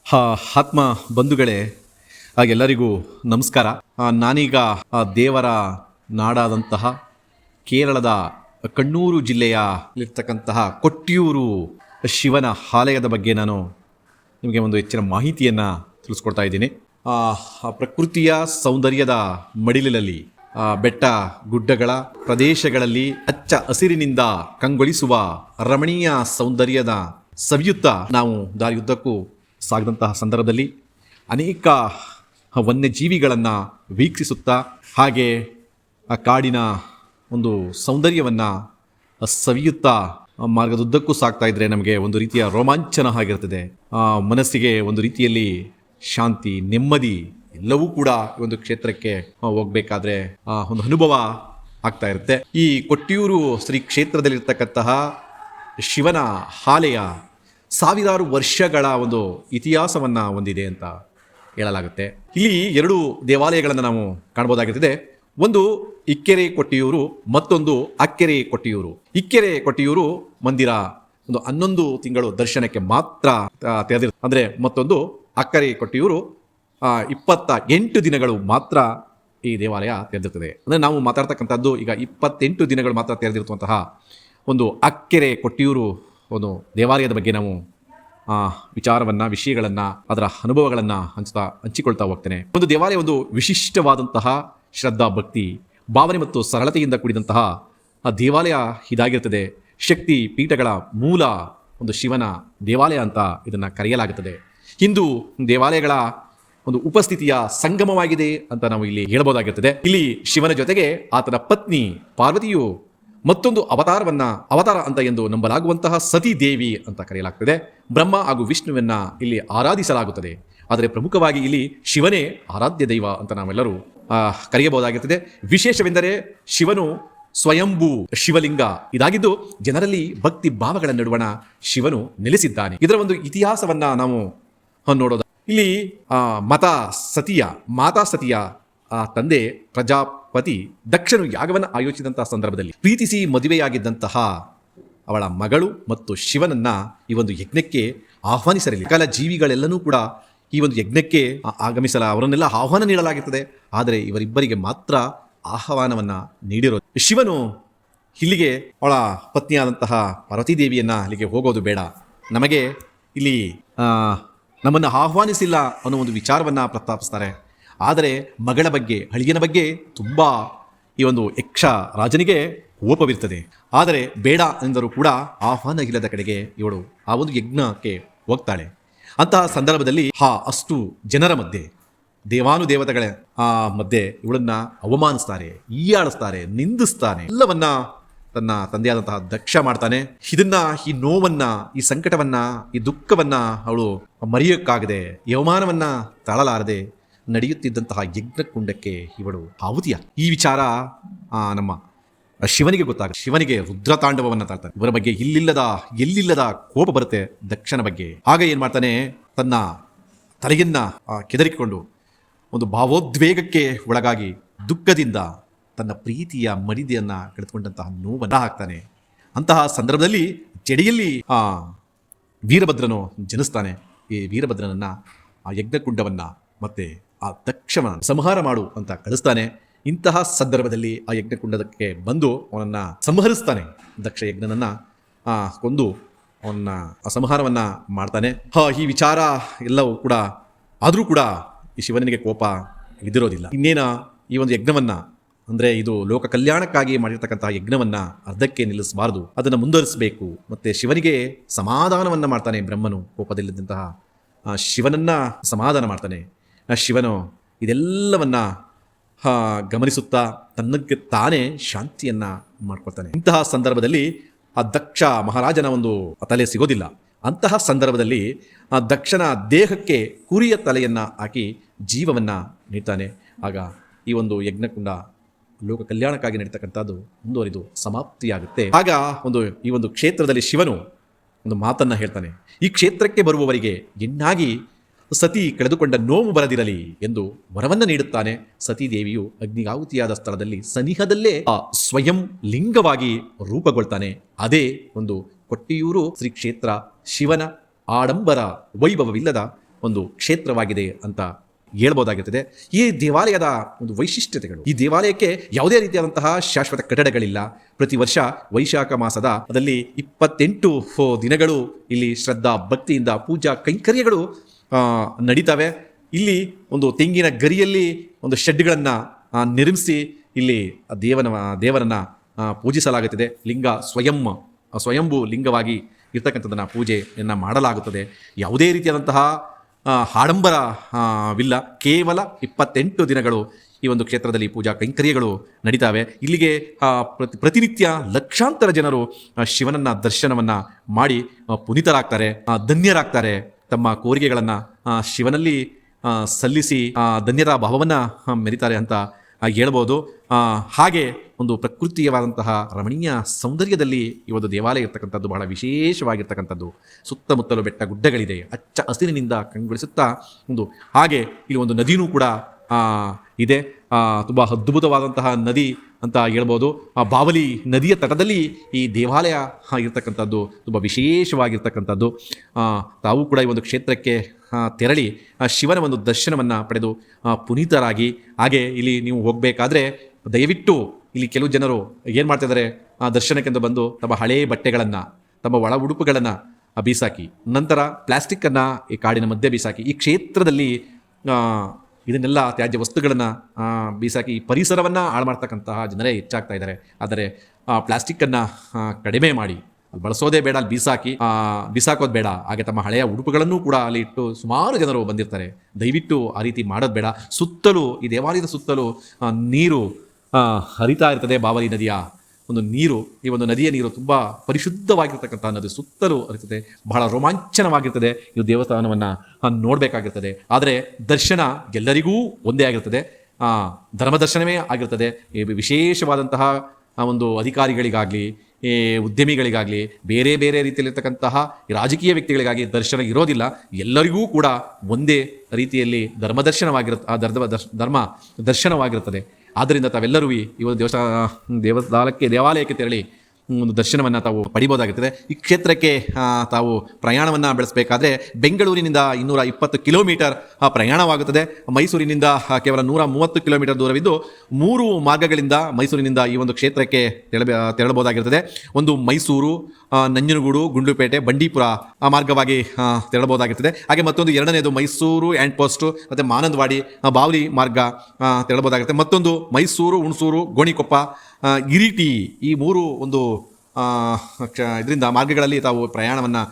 ಆತ್ಮ ಬಂಧುಗಳೇ, ಎಲ್ಲರಿಗೂ ನಮಸ್ಕಾರ. ನಾನೀಗ ದೇವರ ನಾಡಾದಂತಹ ಕೇರಳದ ಕಣ್ಣೂರು ಜಿಲ್ಲೆಯಲ್ಲಿರ್ತಕ್ಕಂತಹ ಕೊಟ್ಟಿಯೂರು ಶಿವನ ಆಲಯದ ಬಗ್ಗೆ ನಾನು ನಿಮಗೆ ಒಂದು ಹೆಚ್ಚಿನ ಮಾಹಿತಿಯನ್ನು ತಿಳಿಸ್ಕೊಡ್ತಾ ಇದ್ದೀನಿ. ಪ್ರಕೃತಿಯ ಸೌಂದರ್ಯದ ಮಡಿಲಿನಲ್ಲಿ ಬೆಟ್ಟ ಗುಡ್ಡಗಳ ಪ್ರದೇಶಗಳಲ್ಲಿ ಹಚ್ಚ ಹಸಿರಿನಿಂದ ಕಂಗೊಳಿಸುವ ರಮಣೀಯ ಸೌಂದರ್ಯದ ಸವಿಯುತ್ತಾ ನಾವು ದಾರಿಯುದ್ದಕ್ಕೂ ಸಾಗಿದಂತಹ ಸಂದರ್ಭದಲ್ಲಿ ಅನೇಕ ವನ್ಯಜೀವಿಗಳನ್ನು ವೀಕ್ಷಿಸುತ್ತಾ ಹಾಗೆ ಆ ಕಾಡಿನ ಒಂದು ಸೌಂದರ್ಯವನ್ನು ಸವಿಯುತ್ತಾ ಮಾರ್ಗದುದ್ದಕ್ಕೂ ಸಾಗ್ತಾ ಇದ್ದರೆ ನಮಗೆ ಒಂದು ರೀತಿಯ ರೋಮಾಂಚನ ಆಗಿರ್ತದೆ. ಮನಸ್ಸಿಗೆ ಒಂದು ರೀತಿಯಲ್ಲಿ ಶಾಂತಿ, ನೆಮ್ಮದಿ ಎಲ್ಲವೂ ಕೂಡ ಒಂದು ಕ್ಷೇತ್ರಕ್ಕೆ ಹೋಗಬೇಕಾದ್ರೆ ಒಂದು ಅನುಭವ ಆಗ್ತಾ ಇರುತ್ತೆ. ಈ ಕೊಟ್ಟಿಯೂರು ಶ್ರೀ ಕ್ಷೇತ್ರದಲ್ಲಿರ್ತಕ್ಕಂತಹ ಶಿವನ ಆಲಯ ಸಾವಿರಾರು ವರ್ಷಗಳ ಒಂದು ಇತಿಹಾಸವನ್ನು ಹೊಂದಿದೆ ಅಂತ ಹೇಳಲಾಗುತ್ತೆ. ಇಲ್ಲಿ ಎರಡು ದೇವಾಲಯಗಳನ್ನು ನಾವು ಕಾಣ್ಬೋದಾಗಿರ್ತದೆ. ಒಂದು ಇಕ್ಕೆರೆ ಕೊಟ್ಟಿಯೂರು, ಮತ್ತೊಂದು ಅಕ್ಕೆರೆ ಕೊಟ್ಟಿಯೂರು. ಇಕ್ಕೆರೆ ಕೊಟ್ಟಿಯೂರು ಮಂದಿರ ಒಂದು 11 ತಿಂಗಳು ದರ್ಶನಕ್ಕೆ ಮಾತ್ರ ತೆರೆದಿರುತ್ತೆ. ಅಂದರೆ ಮತ್ತೊಂದು ಅಕ್ಕರೆ ಕೊಟ್ಟಿಯೂರು 28 ದಿನಗಳು ಮಾತ್ರ ಈ ದೇವಾಲಯ ತೆರೆದಿರ್ತದೆ. ಅಂದರೆ ನಾವು ಮಾತಾಡ್ತಕ್ಕಂಥದ್ದು ಈಗ 28 ದಿನಗಳು ಮಾತ್ರ ತೆರೆದಿರುವಂತಹ ಒಂದು ಅಕ್ಕೆರೆ ಕೊಟ್ಟಿಯೂರು ಒಂದು ದೇವಾಲಯದ ಬಗ್ಗೆ ನಾವು ವಿಷಯಗಳನ್ನು ಅದರ ಅನುಭವಗಳನ್ನು ಹಂಚಿಕೊಳ್ತಾ ಹೋಗ್ತೇನೆ. ಒಂದು ದೇವಾಲಯ ಒಂದು ವಿಶಿಷ್ಟವಾದಂತಹ ಶ್ರದ್ಧಾ, ಭಕ್ತಿ, ಭಾವನೆ ಮತ್ತು ಸರಳತೆಯಿಂದ ಕೂಡಿದಂತಹ ದೇವಾಲಯ ಇದಾಗಿರ್ತದೆ. ಶಕ್ತಿ ಪೀಠಗಳ ಮೂಲ ಒಂದು ಶಿವನ ದೇವಾಲಯ ಅಂತ ಇದನ್ನು ಕರೆಯಲಾಗುತ್ತದೆ. ಹಿಂದೂ ದೇವಾಲಯಗಳ ಒಂದು ಉಪಸ್ಥಿತಿಯ ಸಂಗಮವಾಗಿದೆ ಅಂತ ನಾವು ಇಲ್ಲಿ ಹೇಳಬಹುದಾಗಿರ್ತದೆ. ಇಲ್ಲಿ ಶಿವನ ಜೊತೆಗೆ ಆತನ ಪತ್ನಿ ಪಾರ್ವತಿಯು ಮತ್ತೊಂದು ಅವತಾರ ಅಂತ ಎಂದು ನಂಬಲಾಗುವಂತಹ ಸತಿ ದೇವಿ ಅಂತ ಕರೆಯಲಾಗ್ತದೆ. ಬ್ರಹ್ಮ ಹಾಗೂ ವಿಷ್ಣುವನ್ನ ಇಲ್ಲಿ ಆರಾಧಿಸಲಾಗುತ್ತದೆ. ಆದರೆ ಪ್ರಮುಖವಾಗಿ ಇಲ್ಲಿ ಶಿವನೇ ಆರಾಧ್ಯ ದೈವ ಅಂತ ನಾವೆಲ್ಲರೂ ಕರೆಯಬಹುದಾಗಿರ್ತದೆ. ವಿಶೇಷವೆಂದರೆ ಶಿವನು ಸ್ವಯಂಭೂ ಶಿವಲಿಂಗ ಇದಾಗಿದ್ದು ಜನರಲ್ಲಿ ಭಕ್ತಿ ಭಾವಗಳ ನಡುವಣ ಶಿವನು ನೆಲೆಸಿದ್ದಾನೆ. ಇದರ ಒಂದು ಇತಿಹಾಸವನ್ನ ನಾವು ನೋಡೋದು. ಇಲ್ಲಿ ಮಾತಾ ಸತಿಯ ತಂದೆ ಪ್ರಜಾಪತಿ ದಕ್ಷನು ಯಾಗವನ್ನು ಆಯೋಜಿಸಿದಂತಹ ಸಂದರ್ಭದಲ್ಲಿ ಪ್ರೀತಿಸಿ ಮದುವೆಯಾಗಿದ್ದಂತಹ ಅವಳ ಮಗಳು ಮತ್ತು ಶಿವನನ್ನ ಈ ಒಂದು ಯಜ್ಞಕ್ಕೆ ಆಹ್ವಾನಿಸಲಿಲ್ಲ. ಸಕಲ ಜೀವಿಗಳೆಲ್ಲನೂ ಕೂಡ ಈ ಒಂದು ಯಜ್ಞಕ್ಕೆ ಅವರನ್ನೆಲ್ಲ ಆಹ್ವಾನ ನೀಡಲಾಗುತ್ತದೆ. ಆದರೆ ಇವರಿಬ್ಬರಿಗೆ ಮಾತ್ರ ಆಹ್ವಾನವನ್ನ ನೀಡಿರೋದು. ಶಿವನು ಇಲ್ಲಿಗೆ ಅವಳ ಪತ್ನಿಯಾದಂತಹ ಪಾರ್ವತಿ ದೇವಿಯನ್ನ ಇಲ್ಲಿಗೆ ಹೋಗೋದು ಬೇಡ, ನಮಗೆ ಇಲ್ಲಿ ನಮ್ಮನ್ನು ಆಹ್ವಾನಿಸಿಲ್ಲ ಅನ್ನೋ ಒಂದು ವಿಚಾರವನ್ನ ಪ್ರಸ್ತಾಪಿಸ್ತಾರೆ. ಆದರೆ ಮಗಳ ಬಗ್ಗೆ, ಅಳಿಯನ ಬಗ್ಗೆ ತುಂಬ ಈ ಒಂದು ಯಕ್ಷ ರಾಜನಿಗೆ ಕೋಪವಿರ್ತದೆ. ಆದರೆ ಬೇಡ ಎಂದರೂ ಕೂಡ ಆಹ್ವಾನ ಇಲ್ಲದ ಕಡೆಗೆ ಇವಳು ಆ ಒಂದು ಯಜ್ಞಕ್ಕೆ ಹೋಗ್ತಾಳೆ. ಅಂತಹ ಸಂದರ್ಭದಲ್ಲಿ ಅಷ್ಟು ಜನರ ಮಧ್ಯೆ, ದೇವಾನುದೇವತೆಗಳ ಮಧ್ಯೆ ಇವಳನ್ನ ಅವಮಾನಿಸ್ತಾರೆ, ಹೀಯಾಳಿಸ್ತಾರೆ, ನಿಂದಿಸ್ತಾನೆ. ಎಲ್ಲವನ್ನ ತನ್ನ ತಂದೆಯಾದಂತಹ ದಕ್ಷ ಮಾಡ್ತಾನೆ. ಈ ನೋವನ್ನ, ಈ ಸಂಕಟವನ್ನ, ಈ ದುಃಖವನ್ನ ಅವಳು ಮರೆಯೋಕ್ಕಾಗದೆ, ಈ ಅವಮಾನವನ್ನ ತಾಳಲಾರದೆ ನಡೆಯುತ್ತಿದ್ದಂತಹ ಯಜ್ಞಕುಂಡಕ್ಕೆ ಇವಳು ಆಹುತಿಯ. ಈ ವಿಚಾರ ನಮ್ಮ ಶಿವನಿಗೆ ಗೊತ್ತಾಗ ಶಿವನಿಗೆ ರುದ್ರತಾಂಡವವನ್ನು ತಾಳ್ತಾನೆ. ಇವರ ಬಗ್ಗೆ ಎಲ್ಲಿಲ್ಲದ ಕೋಪ ಬರುತ್ತೆ ದಕ್ಷನ ಬಗ್ಗೆ. ಆಗ ಏನ್ ಮಾಡ್ತಾನೆ, ತನ್ನ ತಲೆಯನ್ನ ಕೆದರಿಕೊಂಡು ಒಂದು ಭಾವೋದ್ವೇಗಕ್ಕೆ ಒಳಗಾಗಿ ದುಃಖದಿಂದ ತನ್ನ ಪ್ರೀತಿಯ ಮಡಿದೆಯನ್ನ ಕಳೆದುಕೊಂಡಂತಹ ನೋವನ್ನ ಹಾಕ್ತಾನೆ. ಅಂತಹ ಸಂದರ್ಭದಲ್ಲಿ ಜಡಿಯಲ್ಲಿ ವೀರಭದ್ರನು ಜನಿಸ್ತಾನೆ. ಈ ವೀರಭದ್ರನನ್ನ ಆ ಯಜ್ಞಕುಂಡವನ್ನ ಮತ್ತೆ ಆ ದಕ್ಷನ ಸಂಹಾರ ಮಾಡು ಅಂತ ಕಳಿಸ್ತಾನೆ. ಇಂತಹ ಸಂದರ್ಭದಲ್ಲಿ ಆ ಯಜ್ಞಕುಂಡಕ್ಕೆ ಬಂದು ಅವನನ್ನ ಸಂಹರಿಸ್ತಾನೆ. ದಕ್ಷ ಯಜ್ಞನನ್ನ ಕೊಂದು ಅವನ್ನ ಆ ಸಂಹಾರವನ್ನ ಮಾಡ್ತಾನೆ. ಈ ವಿಚಾರ ಎಲ್ಲವೂ ಕೂಡ ಆದರೂ ಕೂಡ ಈ ಶಿವನಿಗೆ ಕೋಪ ಇದಿರೋದಿಲ್ಲ. ಇನ್ನೇನ ಈ ಒಂದು ಯಜ್ಞವನ್ನ, ಅಂದರೆ ಇದು ಲೋಕ ಕಲ್ಯಾಣಕ್ಕಾಗಿ ಮಾಡಿರ್ತಕ್ಕಂತಹ ಯಜ್ಞವನ್ನ ಅರ್ಧಕ್ಕೆ ನಿಲ್ಲಿಸಬಾರದು, ಅದನ್ನು ಮುಂದುವರಿಸಬೇಕು. ಮತ್ತೆ ಶಿವನಿಗೆ ಸಮಾಧಾನವನ್ನ ಮಾಡ್ತಾನೆ. ಬ್ರಹ್ಮನು ಕೋಪದಲ್ಲಿದ್ದಂತಹ ಶಿವನನ್ನ ಸಮಾಧಾನ ಮಾಡ್ತಾನೆ. ಶಿವನು ಇದೆಲ್ಲವನ್ನ ಗಮನಿಸುತ್ತಾ ತನ್ನಕ್ಕೆ ತಾನೇ ಶಾಂತಿಯನ್ನ ಮಾಡ್ಕೊಳ್ತಾನೆ. ಇಂತಹ ಸಂದರ್ಭದಲ್ಲಿ ಆ ದಕ್ಷ ಮಹಾರಾಜನ ಒಂದು ತಲೆ ಸಿಗೋದಿಲ್ಲ. ಅಂತಹ ಸಂದರ್ಭದಲ್ಲಿ ಆ ದಕ್ಷನ ದೇಹಕ್ಕೆ ಕುರಿಯ ತಲೆಯನ್ನ ಹಾಕಿ ಜೀವವನ್ನ ನೀಡ್ತಾನೆ. ಆಗ ಈ ಒಂದು ಯಜ್ಞಕುಂಡ ಲೋಕ ಕಲ್ಯಾಣಕ್ಕಾಗಿ ನಡೀತಕ್ಕಂಥದ್ದು ಮುಂದುವರಿದು ಸಮಾಪ್ತಿಯಾಗುತ್ತೆ. ಆಗ ಈ ಒಂದು ಕ್ಷೇತ್ರದಲ್ಲಿ ಶಿವನು ಒಂದು ಮಾತನ್ನ ಹೇಳ್ತಾನೆ. ಈ ಕ್ಷೇತ್ರಕ್ಕೆ ಬರುವವರಿಗೆ ಎನ್ನಾಗಿ ಸತಿ ಕಳೆದುಕೊಂಡ ನೋವು ಬರದಿರಲಿ ಎಂದು ವರವನ್ನ ನೀಡುತ್ತಾನೆ. ಸತೀದೇವಿಯು ಅಗ್ನಿಗಾಹುತಿಯಾದ ಸ್ಥಳದಲ್ಲಿ ಸನಿಹದಲ್ಲೇ ಸ್ವಯಂ ಲಿಂಗವಾಗಿ ರೂಪುಗೊಳ್ತಾನೆ. ಅದೇ ಒಂದು ಕೊಟ್ಟಿಯೂರು ಶ್ರೀ ಕ್ಷೇತ್ರ ಶಿವನ ಆಡಂಬರ ವೈಭವವಿಲ್ಲದ ಒಂದು ಕ್ಷೇತ್ರವಾಗಿದೆ ಅಂತ ಹೇಳ್ಬೋದಾಗಿರ್ತದೆ. ಈ ದೇವಾಲಯದ ಒಂದು ವೈಶಿಷ್ಟ್ಯತೆಗಳು, ಈ ದೇವಾಲಯಕ್ಕೆ ಯಾವುದೇ ರೀತಿಯಾದಂತಹ ಶಾಶ್ವತ ಕಟ್ಟಡಗಳಿಲ್ಲ. ಪ್ರತಿ ವರ್ಷ ವೈಶಾಖ ಮಾಸದಲ್ಲಿ 28 ದಿನಗಳು ಇಲ್ಲಿ ಶ್ರದ್ಧಾ ಭಕ್ತಿಯಿಂದ ಪೂಜಾ ಕೈಂಕರ್ಯಗಳು ನಡೀತವೆ. ಇಲ್ಲಿ ಒಂದು ತೆಂಗಿನ ಗರಿಯಲ್ಲಿ ಒಂದು ಶೆಡ್ಗಳನ್ನು ನಿರ್ಮಿಸಿ ಇಲ್ಲಿ ದೇವರನ್ನು ಪೂಜಿಸಲಾಗುತ್ತದೆ. ಲಿಂಗ ಸ್ವಯಂಭೂ ಲಿಂಗವಾಗಿ ಇರ್ತಕ್ಕಂಥದ್ದನ್ನು ಪೂಜೆಯನ್ನು ಮಾಡಲಾಗುತ್ತದೆ. ಯಾವುದೇ ರೀತಿಯಾದಂತಹ ಆಡಂಬರವಿಲ್ಲ. ಕೇವಲ 28 ದಿನಗಳು ಈ ಒಂದು ಕ್ಷೇತ್ರದಲ್ಲಿ ಪೂಜಾ ಕೈಂಕರ್ಯಗಳು ನಡೀತಾವೆ. ಇಲ್ಲಿಗೆ ಪ್ರತಿನಿತ್ಯ ಲಕ್ಷಾಂತರ ಜನರು ಶಿವನನ್ನು ದರ್ಶನವನ್ನು ಮಾಡಿ ಪುನೀತರಾಗ್ತಾರೆ, ಧನ್ಯರಾಗ್ತಾರೆ. ತಮ್ಮ ಕೋರಿಕೆಗಳನ್ನು ಶಿವನಲ್ಲಿ ಸಲ್ಲಿಸಿ ಧನ್ಯತಾ ಭಾವವನ್ನು ಮೆರೀತಾರೆ ಅಂತ ಹೇಳ್ಬೋದು. ಹಾಗೆ ಒಂದು ಪ್ರಕೃತಿಯವಾದಂತಹ ರಮಣೀಯ ಸೌಂದರ್ಯದಲ್ಲಿ ಈ ಒಂದು ದೇವಾಲಯ ಇರ್ತಕ್ಕಂಥದ್ದು ಬಹಳ ವಿಶೇಷವಾಗಿರ್ತಕ್ಕಂಥದ್ದು. ಸುತ್ತಮುತ್ತಲು ಬೆಟ್ಟ ಗುಡ್ಡಗಳಿದೆ, ಹಚ್ಚ ಹಸಿರಿನಿಂದ ಕಂಗೊಳಿಸುತ್ತಾ ಹಾಗೆ ಇಲ್ಲಿ ಒಂದು ನದಿಯೂ ಕೂಡ ಇದೆ. ತುಂಬ ಅದ್ಭುತವಾದಂತಹ ನದಿ ಅಂತ ಹೇಳ್ಬೋದು. ಬಾವಲಿ ನದಿಯ ತಟದಲ್ಲಿ ಈ ದೇವಾಲಯ ಇರ್ತಕ್ಕಂಥದ್ದು ತುಂಬ ವಿಶೇಷವಾಗಿರ್ತಕ್ಕಂಥದ್ದು. ತಾವು ಕೂಡ ಈ ಒಂದು ಕ್ಷೇತ್ರಕ್ಕೆ ತೆರಳಿ ಶಿವನ ಒಂದು ದರ್ಶನವನ್ನು ಪಡೆದು ಪುನೀತರಾಗಿ, ಹಾಗೆ ಇಲ್ಲಿ ನೀವು ಹೋಗಬೇಕಾದ್ರೆ ದಯವಿಟ್ಟು ಇಲ್ಲಿ ಕೆಲವು ಜನರು ಏನು ಮಾಡ್ತಿದ್ದಾರೆ, ದರ್ಶನಕ್ಕೆಂದು ಬಂದು ತಮ್ಮ ಹಳೆಯ ಬಟ್ಟೆಗಳನ್ನು, ತಮ್ಮ ಒಳ ಉಡುಪುಗಳನ್ನು ಬೀಸಾಕಿ, ನಂತರ ಪ್ಲಾಸ್ಟಿಕ್ಕನ್ನು ಈ ಕಾಡಿನ ಮಧ್ಯೆ ಬೀಸಾಕಿ, ಈ ಕ್ಷೇತ್ರದಲ್ಲಿ ಇದನ್ನೆಲ್ಲ ತ್ಯಾಜ್ಯ ವಸ್ತುಗಳನ್ನು ಬೀಸಾಕಿ ಪರಿಸರವನ್ನು ಹಾಳು ಮಾಡ್ತಕ್ಕಂತಹ ಜನರೇ ಹೆಚ್ಚಾಗ್ತಾ ಇದ್ದಾರೆ. ಆದರೆ ಪ್ಲಾಸ್ಟಿಕ್ಕನ್ನು ಕಡಿಮೆ ಮಾಡಿ ಬಳಸೋದೇ ಬೇಡ, ಅಲ್ಲಿ ಬಿಸಾಕೋದು ಬೇಡ. ಹಾಗೆ ತಮ್ಮ ಹಳೆಯ ಉಡುಪುಗಳನ್ನು ಕೂಡ ಅಲ್ಲಿ ಇಟ್ಟು ಸುಮಾರು ಜನರು ಬಂದಿರ್ತಾರೆ. ದಯವಿಟ್ಟು ಆ ರೀತಿ ಮಾಡೋದು ಬೇಡ. ಸುತ್ತಲೂ ಈ ದೇವಾಲಯದ ಸುತ್ತಲೂ ನೀರು ಹರಿತಾ ಇರ್ತದೆ. ಬಾವಲಿ ನದಿಯ ಒಂದು ನೀರು, ಈ ಒಂದು ನದಿಯ ನೀರು ತುಂಬ ಪರಿಶುದ್ಧವಾಗಿರ್ತಕ್ಕಂಥ ನದಿ, ಸುತ್ತಲೂ ಹರಿತದೆ. ಬಹಳ ರೋಮಾಂಚನವಾಗಿರ್ತದೆ. ಈ ದೇವಸ್ಥಾನವನ್ನು ನೋಡಬೇಕಾಗಿರ್ತದೆ. ಆದರೆ ದರ್ಶನ ಎಲ್ಲರಿಗೂ ಒಂದೇ ಆಗಿರ್ತದೆ, ಧರ್ಮದರ್ಶನವೇ ಆಗಿರ್ತದೆ. ವಿಶೇಷವಾದಂತಹ ಒಂದು ಅಧಿಕಾರಿಗಳಿಗಾಗಲಿ, ಉದ್ಯಮಿಗಳಿಗಾಗಲಿ, ಬೇರೆ ಬೇರೆ ರೀತಿಯಲ್ಲಿರ್ತಕ್ಕಂತಹ ರಾಜಕೀಯ ವ್ಯಕ್ತಿಗಳಿಗಾಗಿ ದರ್ಶನ ಇರೋದಿಲ್ಲ. ಎಲ್ಲರಿಗೂ ಕೂಡ ಒಂದೇ ರೀತಿಯಲ್ಲಿ ಧರ್ಮ ದರ್ಶನವಾಗಿರುತ್ತದೆ. ಆದ್ದರಿಂದ ತಾವೆಲ್ಲರೂ ಈ ಒಂದು ದೇವಾಲಯಕ್ಕೆ ತೆರಳಿ ಒಂದು ದರ್ಶನವನ್ನು ತಾವು ಪಡಿಬೋದಾಗಿರ್ತದೆ. ಈ ಕ್ಷೇತ್ರಕ್ಕೆ ತಾವು ಪ್ರಯಾಣವನ್ನು ಬೆಳೆಸಬೇಕಾದ್ರೆ ಬೆಂಗಳೂರಿನಿಂದ 220 ಕಿಲೋಮೀಟರ್ ಪ್ರಯಾಣವಾಗುತ್ತದೆ. ಮೈಸೂರಿನಿಂದ ಕೇವಲ 130 ಕಿಲೋಮೀಟರ್ ದೂರವಿದ್ದು 3 ಮಾರ್ಗಗಳಿಂದ ಮೈಸೂರಿನಿಂದ ಈ ಒಂದು ಕ್ಷೇತ್ರಕ್ಕೆ ತೆರಳಬಹುದಾಗಿರ್ತದೆ. ಒಂದು ಮೈಸೂರು, ನಂಜನಗೂಡು, ಗುಂಡ್ಲುಪೇಟೆ, ಬಂಡೀಪುರ ಮಾರ್ಗವಾಗಿ ತೆರಳಬಹುದಾಗಿರ್ತದೆ. ಹಾಗೆ ಮತ್ತೊಂದು ಎರಡನೇದು ಮೈಸೂರು ಆ್ಯಂಡ್ ಪೋಸ್ಟ್ ಮತ್ತು ಮಾನಂದವಾಡಿ, ಬಾವಲಿ ಮಾರ್ಗ ತೆರಳಬಹುದಾಗಿರ್ತದೆ. ಮತ್ತೊಂದು ಮೈಸೂರು, ಹುಣಸೂರು, ಗೋಣಿಕೊಪ್ಪ, ಇರಿಟಿ, ಈ 3 ಒಂದು ಇದರಿಂದ ಮಾರ್ಗಗಳಲ್ಲಿ ತಾವು ಪ್ರಯಾಣವನ್ನು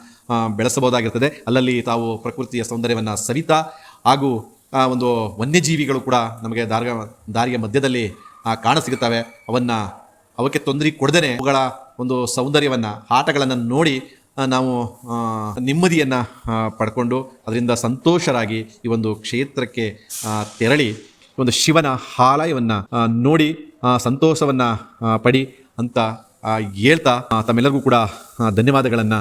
ಬೆಳೆಸಬಹುದಾಗಿರ್ತದೆ. ಅಲ್ಲಲ್ಲಿ ತಾವು ಪ್ರಕೃತಿಯ ಸೌಂದರ್ಯವನ್ನು ಸವಿತಾ ಹಾಗೂ ಒಂದು ವನ್ಯಜೀವಿಗಳು ಕೂಡ ನಮಗೆ ದಾರಿಯ ಮಧ್ಯದಲ್ಲಿ ಕಾಣಸಿಗುತ್ತವೆ. ಅವಕ್ಕೆ ತೊಂದರೆ ಕೊಡದೇ ಅವುಗಳ ಒಂದು ಸೌಂದರ್ಯವನ್ನು, ಆಟಗಳನ್ನು ನೋಡಿ ನಾವು ನೆಮ್ಮದಿಯನ್ನು ಪಡ್ಕೊಂಡು ಅದರಿಂದ ಸಂತೋಷರಾಗಿ ಈ ಒಂದು ಕ್ಷೇತ್ರಕ್ಕೆ ತೆರಳಿ ಒಂದು ಶಿವನ ಆಲಯವನ್ನು ನೋಡಿ ಸಂತೋಷವನ್ನು ಪಡಿ ಅಂತ ಹೇಳ್ತಾ ತಮ್ಮೆಲ್ಲರಿಗೂ ಕೂಡ ಧನ್ಯವಾದಗಳನ್ನು